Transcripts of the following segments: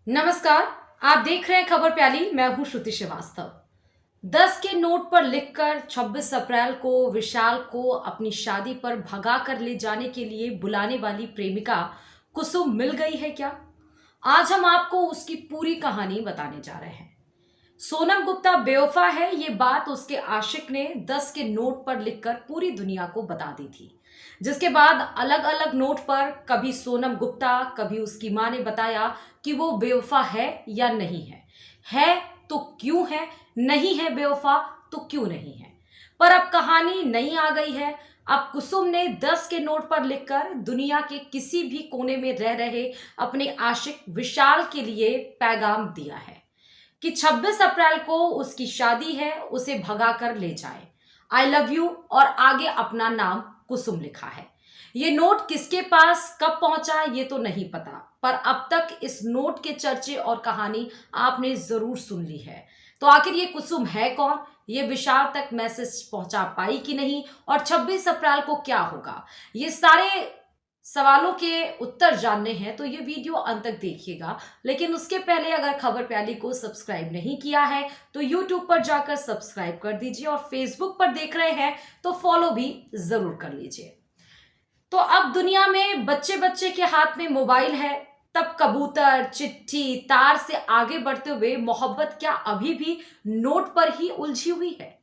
नमस्कार। आप देख रहे हैं खबर प्याली। मैं हूं श्रुति श्रीवास्तव। 10 के नोट पर लिखकर 26 अप्रैल को विशाल को अपनी शादी पर भगा कर ले जाने के लिए बुलाने वाली प्रेमिका कुसुम मिल गई है क्या? आज हम आपको उसकी पूरी कहानी बताने जा रहे हैं। सोनम गुप्ता बेवफा है, ये बात उसके आशिक ने 10 के नोट पर लिखकर पूरी दुनिया को बता दी थी। जिसके बाद अलग अलग नोट पर कभी सोनम गुप्ता कभी उसकी मां ने बताया कि वो बेवफा है या नहीं है तो क्यों है, नहीं है बेवफा तो क्यों नहीं है। पर अब कहानी नई आ गई है। अब कुसुम ने 10 के नोट पर लिखकर दुनिया के किसी भी कोने में रह रहे अपने आशिक विशाल के लिए पैगाम दिया है कि 26 अप्रैल को उसकी शादी है, उसे भगा कर ले जाए। आई लव यू और आगे अपना नाम कुसुम लिखा है। ये नोट किसके पास कब पहुंचा ये तो नहीं पता, पर अब तक इस नोट के चर्चे और कहानी आपने जरूर सुन ली है। तो आखिर ये कुसुम है कौन, ये विशाल तक मैसेज पहुंचा पाई कि नहीं, और 26 अप्रैल को क्या होगा, ये सारे सवालों के उत्तर जानने हैं तो ये वीडियो अंत तक देखिएगा। लेकिन उसके पहले अगर खबर प्याली को सब्सक्राइब नहीं किया है तो यूट्यूब पर जाकर सब्सक्राइब कर दीजिए, और फेसबुक पर देख रहे हैं तो फॉलो भी जरूर कर लीजिए। तो अब दुनिया में बच्चे बच्चे के हाथ में मोबाइल है, तब कबूतर, चिट्ठी, तार से आगे बढ़ते हुए मोहब्बत क्या अभी भी नोट पर ही उलझी हुई है?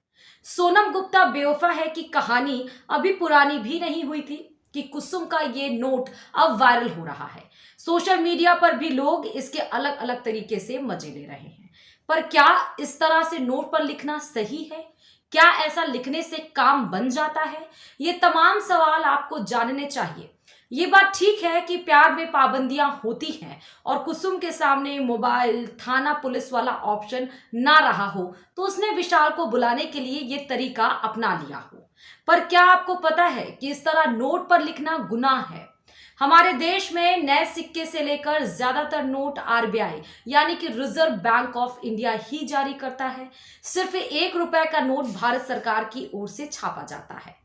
सोनम गुप्ता बेवफा है की कहानी अभी पुरानी भी नहीं हुई थी कि कुसुम का ये नोट अब वायरल हो रहा है। सोशल मीडिया पर भी लोग इसके अलग अलग तरीके से मजे ले रहे हैं। पर क्या इस तरह से नोट पर लिखना सही है? क्या ऐसा लिखने से काम बन जाता है? ये तमाम सवाल आपको जानने चाहिए। ये बात ठीक है कि प्यार में पाबंदियां होती हैं और कुसुम के सामने मोबाइल, थाना, पुलिस वाला ऑप्शन ना रहा हो तो उसने विशाल को बुलाने के लिए ये तरीका अपना लिया हो। पर क्या आपको पता है कि इस तरह नोट पर लिखना गुनाह है? हमारे देश में नए सिक्के से लेकर ज्यादातर नोट आरबीआई यानी कि रिजर्व बैंक ऑफ इंडिया ही जारी करता है। सिर्फ 1 रुपए का नोट भारत सरकार की ओर से छापा जाता है।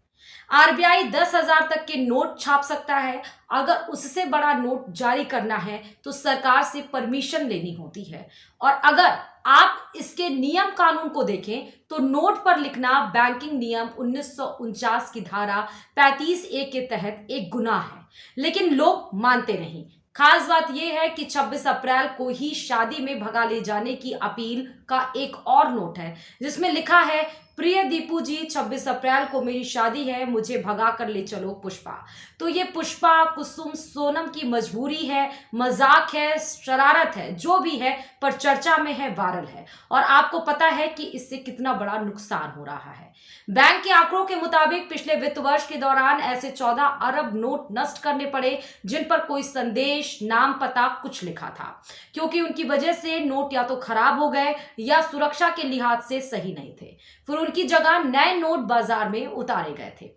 आरबीआई 10,000 तक के नोट छाप सकता है। अगर उससे बड़ा नोट जारी करना है तो सरकार से परमिशन लेनी होती है। और अगर आप इसके नियम कानून को देखें तो नोट पर लिखना बैंकिंग नियम 1949 की धारा 35A के तहत एक गुनाह है। लेकिन लोग मानते नहीं। खास बात यह है कि 26 अप्रैल को ही शादी में भगा ले जाने की अपील का एक और नोट है जिसमें लिखा है, प्रिय दीपू जी, 26 अप्रैल को मेरी शादी है, मुझे भगा कर ले चलो पुष्पा। तो ये पुष्पा, कुसुम, सोनम की मजबूरी है, मजाक है, शरारत है, जो भी है, पर चर्चा में है, वायरल है। और आपको पता है कि इससे कितना बड़ा नुकसान हो रहा है। बैंक के आंकड़ों के मुताबिक पिछले वित्त वर्ष के दौरान ऐसे 14 अरब नोट नष्ट करने पड़े जिन पर कोई संदेश, नाम, पता कुछ लिखा था, क्योंकि उनकी वजह से नोट या तो खराब हो गए या सुरक्षा के लिहाज से सही नहीं थे। फिर उनकी जगह नए नोट बाजार में उतारे गए थे।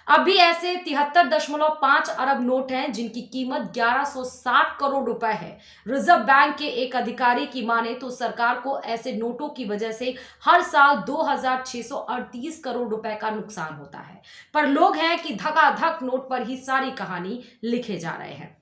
अब भी ऐसे 73.5 अरब नोट हैं जिनकी कीमत 1160 करोड़ रुपए है। रिजर्व बैंक के एक अधिकारी की माने तो सरकार को ऐसे नोटों की वजह से हर साल 2638 करोड़ रुपए का नुकसान होता है। पर लोग हैं कि धकाधक नोट पर ही सारी कहानी लिखे जा रहे हैं।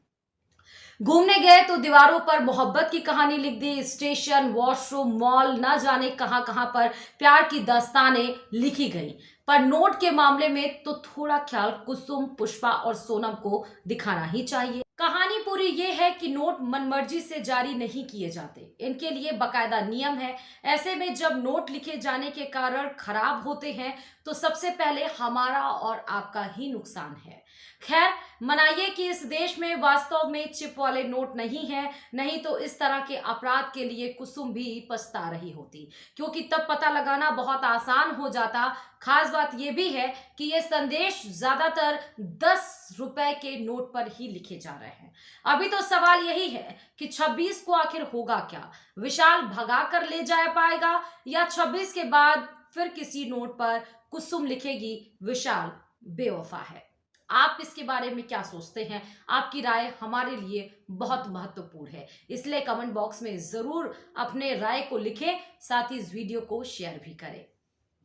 घूमने गए तो दीवारों पर मोहब्बत की कहानी लिख दी, स्टेशन, वॉशरूम, मॉल, ना जाने कहां कहां पर प्यार की दास्तानें लिखी गई। पर नोट के मामले में तो थोड़ा ख्याल कुसुम, पुष्पा और सोनम को दिखाना ही चाहिए। कहानी पूरी ये है कि नोट मनमर्जी से जारी नहीं किए जाते, इनके लिए बकायदा नियम है। ऐसे में जब नोट लिखे जाने के कारण खराब होते हैं तो सबसे पहले हमारा और आपका ही नुकसान है। खैर, मनाइए कि इस देश में वास्तव में चिप वाले नोट नहीं है, नहीं तो इस तरह के अपराध के लिए कुसुम भी पछता रही होती, क्योंकि तब पता लगाना बहुत आसान हो जाता। खास बात यह भी है कि ये संदेश ज्यादातर 10 रुपए के नोट पर ही लिखे जा रहे हैं। अभी तो सवाल यही है कि 26 को आखिर होगा क्या? विशाल भगा कर ले जा पाएगा या 26 के बाद फिर किसी नोट पर कुसुम लिखेगी, विशाल बेवफा है? आप इसके बारे में क्या सोचते हैं? आपकी राय हमारे लिए बहुत महत्वपूर्ण है, इसलिए कमेंट बॉक्स में जरूर अपने राय को लिखें, साथ ही इस वीडियो को शेयर भी करें।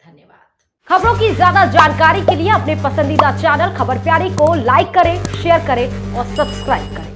धन्यवाद। खबरों की ज्यादा जानकारी के लिए अपने पसंदीदा चैनल खबर प्यारी को लाइक करें, शेयर करें और सब्सक्राइब करें।